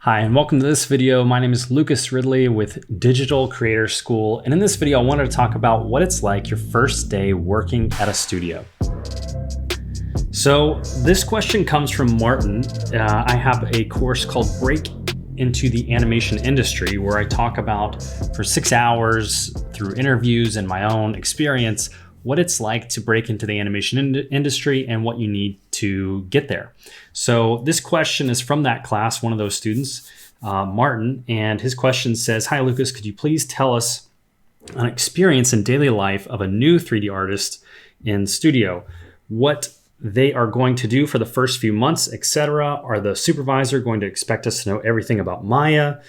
Hi, and welcome to this video. My name is Lucas Ridley with Digital Creator School. And in this video, I wanted to talk about what it's like your first day working at a studio. So this question comes from Martin. I have a course called Break into the Animation Industry, where I talk about for 6 hours through interviews and my own experience, what it's like to break into the animation industry and what you need to get there. So this question is from that class, one of those students, Martin, and his question says, "Hi Lucas, could you please tell us an experience in daily life of a new 3D artist in studio? What they are going to do for the first few months, etc. Are the supervisor going to expect us to know everything about Maya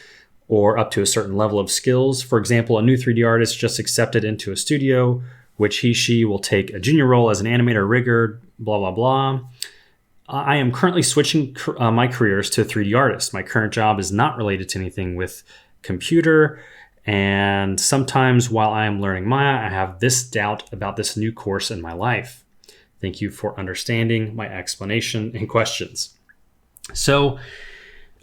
or up to a certain level of skills? For example, a new 3D artist just accepted into a studio, which she will take a junior role as an animator, rigger, blah, blah, blah. I am currently switching my careers to a 3D artist. My current job is not related to anything with computer. And sometimes while I am learning Maya, I have this doubt about this new course in my life. Thank you for understanding my explanation and questions." So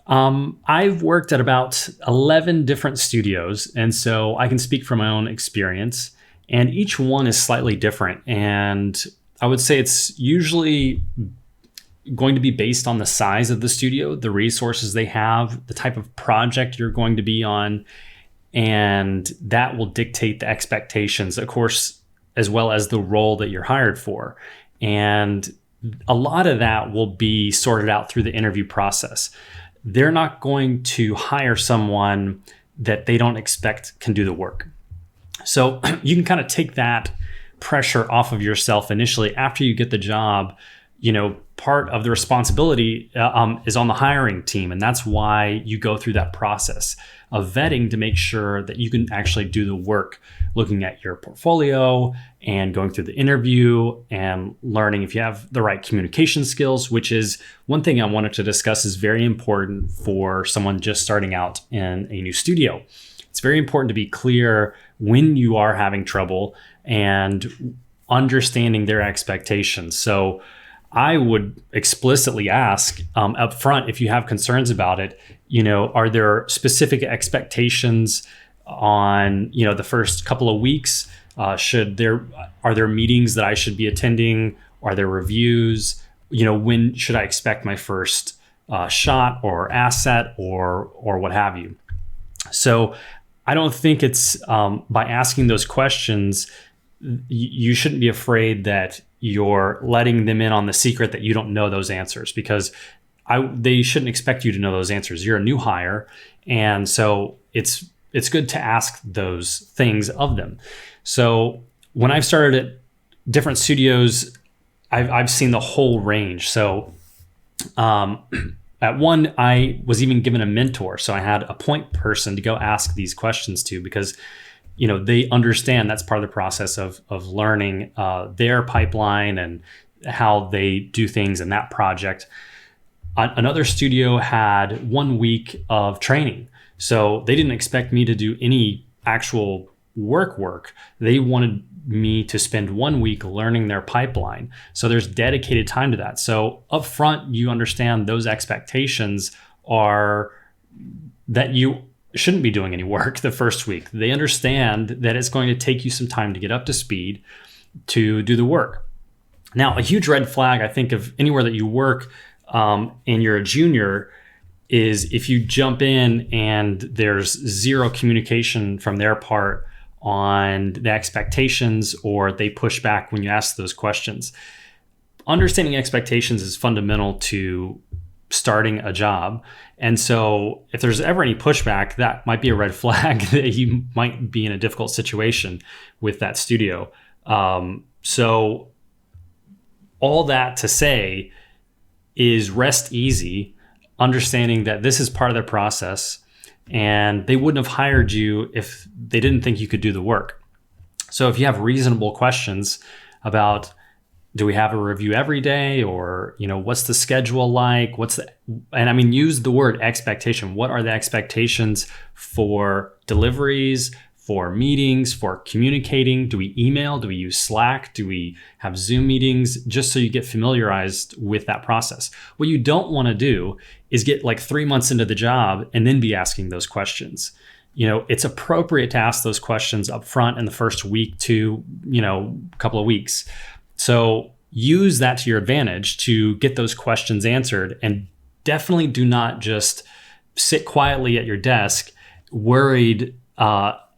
I've worked at about 11 different studios. And so I can speak from my own experience. And each one is slightly different. And I would say it's usually going to be based on the size of the studio, the resources they have, the type of project you're going to be on, and that will dictate the expectations, of course, as well as the role that you're hired for. And a lot of that will be sorted out through the interview process. They're not going to hire someone that they don't expect can do the work. So you can kind of take that pressure off of yourself initially after you get the job. You know, part of the responsibility is on the hiring team. And that's why you go through that process of vetting to make sure that you can actually do the work, looking at your portfolio and going through the interview and learning if you have the right communication skills, which is one thing I wanted to discuss is very important for someone just starting out in a new studio. It's very important to be clear when you are having trouble and understanding their expectations. So I would explicitly ask up front if you have concerns about it, are there specific expectations on, the first couple of weeks? Are there meetings that I should be attending? Are there reviews? When should I expect my first shot or asset or what have you? So I don't think it's by asking those questions, you shouldn't be afraid that you're letting them in on the secret that you don't know those answers, because they shouldn't expect you to know those answers. You're a new hire. And so it's good to ask those things of them. So when I've started at different studios, I've seen the whole range. So at one, I was even given a mentor. So I had a point person to go ask these questions to, because they understand that's part of the process of learning their pipeline and how they do things in that project. Another studio had 1 week of training. So they didn't expect me to do any actual work. They wanted me to spend 1 week learning their pipeline. So there's dedicated time to that. So up front, you understand those expectations are that you shouldn't be doing any work the first week. They understand that it's going to take you some time to get up to speed to do the work. Now, a huge red flag, I think, of anywhere that you work and you're a junior is if you jump in and there's zero communication from their part on the expectations, or they push back when you ask those questions. Understanding expectations is fundamental to starting a job. And so if there's ever any pushback, that might be a red flag that you might be in a difficult situation with that studio. So all that to say is rest easy, understanding that this is part of the process and they wouldn't have hired you if they didn't think you could do the work. So if you have reasonable questions about, do we have a review every day? Or, what's the schedule like? Use the word expectation. What are the expectations for deliveries, for meetings, for communicating. Do we email? Do we use Slack? Do we have Zoom meetings? Just so you get familiarized with that process. What you don't want to do is get like 3 months into the job and then be asking those questions. It's appropriate to ask those questions up front in the first week to, couple of weeks. So use that to your advantage to get those questions answered, and definitely do not just sit quietly at your desk worried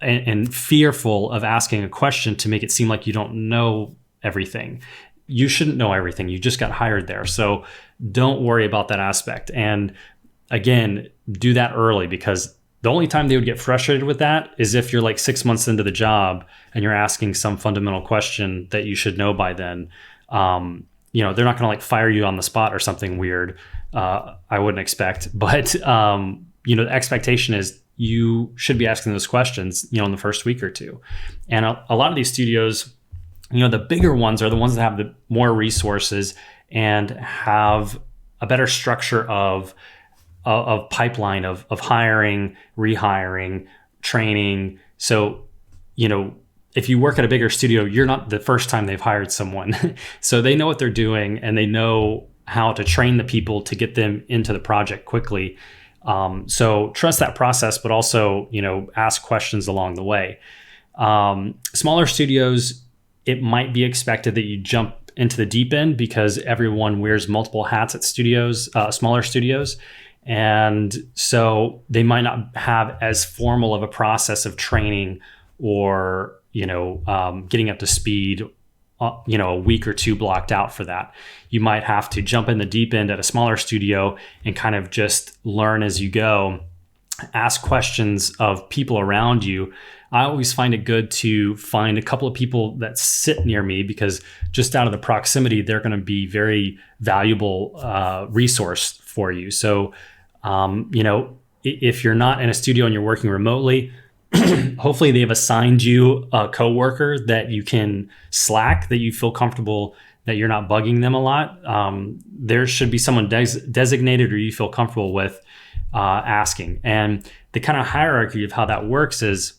and fearful of asking a question to make it seem like you don't know everything. You shouldn't know everything. You just got hired there. So don't worry about that aspect. And again, do that early, because the only time they would get frustrated with that is if you're like 6 months into the job and you're asking some fundamental question that you should know by then. They're not going to like fire you on the spot or something weird. I wouldn't expect, but the expectation is you should be asking those questions, in the first week or two. And a lot of these studios, the bigger ones are the ones that have the more resources and have a better structure of pipeline of hiring, rehiring, training. So, if you work at a bigger studio, you're not the first time they've hired someone. So they know what they're doing, and they know how to train the people to get them into the project quickly. So trust that process, but also, ask questions along the way. Smaller studios, it might be expected that you jump into the deep end because everyone wears multiple hats at smaller studios. And so they might not have as formal of a process of training or, getting up to speed, a week or two blocked out for that. You might have to jump in the deep end at a smaller studio and kind of just learn as you go, ask questions of people around you. I always find it good to find a couple of people that sit near me, because just out of the proximity, they're going to be very valuable resource for you. So, if you're not in a studio and you're working remotely, hopefully they've assigned you a coworker that you can Slack, that you feel comfortable that you're not bugging them a lot. There should be someone designated or you feel comfortable with asking. And the kind of hierarchy of how that works is,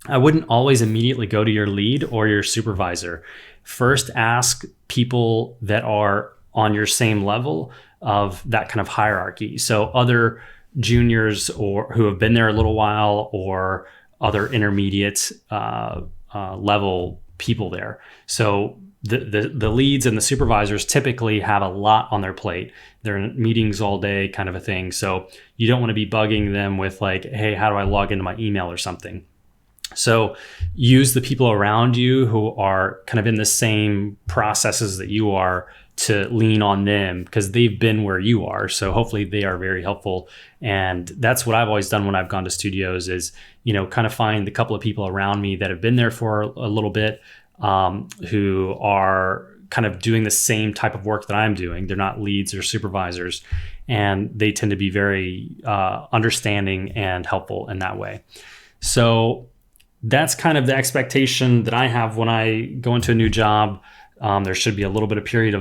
I wouldn't always immediately go to your lead or your supervisor. First, ask people that are on your same level of that kind of hierarchy. So other juniors or who have been there a little while, or other intermediate level people there. So the leads and the supervisors typically have a lot on their plate. They're in meetings all day, kind of a thing. So you don't want to be bugging them with like, hey, how do I log into my email or something? So use the people around you who are kind of in the same processes that you are to lean on them, because they've been where you are. So hopefully they are very helpful. And that's what I've always done when I've gone to studios is, kind of find a couple of people around me that have been there for a little bit, who are kind of doing the same type of work that I'm doing. They're not leads or supervisors, and they tend to be very understanding and helpful in that way. So that's kind of the expectation that I have when I go into a new job. There should be a little bit of period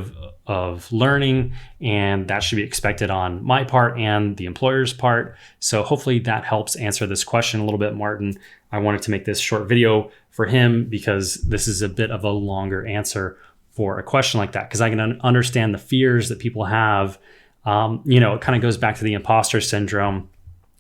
of learning, and that should be expected on my part and the employer's part. So hopefully that helps answer this question a little bit, Martin. I wanted to make this short video for him because this is a bit of a longer answer for a question like that, because I can understand the fears that people have. It kind of goes back to the imposter syndrome.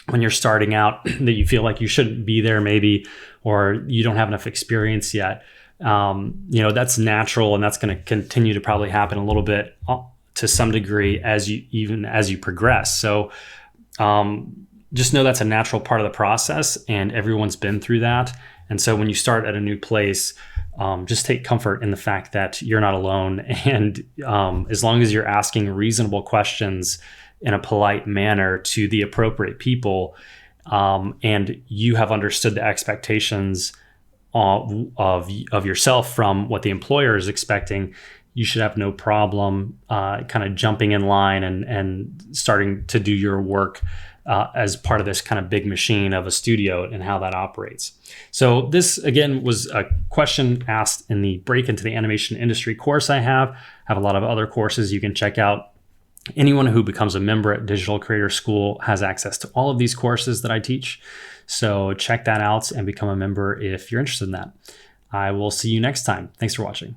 When you're starting out, that you feel like you shouldn't be there maybe, or you don't have enough experience yet. That's natural, and that's going to continue to probably happen a little bit to some degree as you progress. So just know that's a natural part of the process, and everyone's been through that. And so when you start at a new place, just take comfort in the fact that you're not alone. And as long as you're asking reasonable questions in a polite manner to the appropriate people, and you have understood the expectations of yourself from what the employer is expecting, you should have no problem kind of jumping in line and starting to do your work as part of this kind of big machine of a studio and how that operates. So this, again, was a question asked in the Break into the Animation Industry course I have. I have a lot of other courses you can check out Anyone who becomes a member at Digital Creator School has access to all of these courses that I teach. So check that out and become a member if you're interested in that. I will see you next time. Thanks for watching.